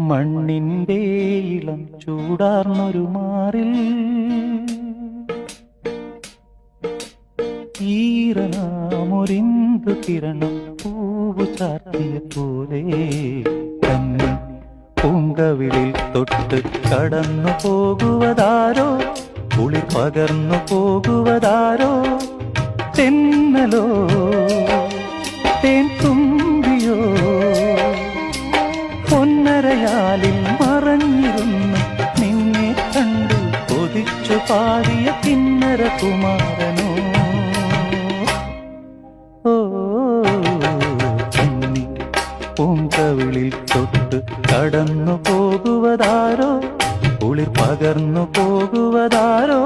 മണ്ണിന്റെ ഇളം ചൂടാർന്നൊരു മാറിൽ ഈറനാമൊരിന്തു കിരണം പൂവു ചാർത്തിയ പോലെ തന്നെ പൂങ്കവിളിൽ തൊട്ട് കടന്നു പോകുവതാരോ, കുളിർ പകർന്നു പോകുവതാരോ, തെന്നലോ തേൻ തുമ്പിയോ, പൊന്നരയാലിൽ മറഞ്ഞിരുന്നു നിന്നെ കണ്ടു കൊതിച്ചു പാടിയ കിന്നര കുമാരനോ. ഓ കന്നി പൂങ്കവിളിൽ തൊട്ട് കടന്നു പോകുവതാരോ, കുളിർ പകർന്നു പോകുവതാരോ.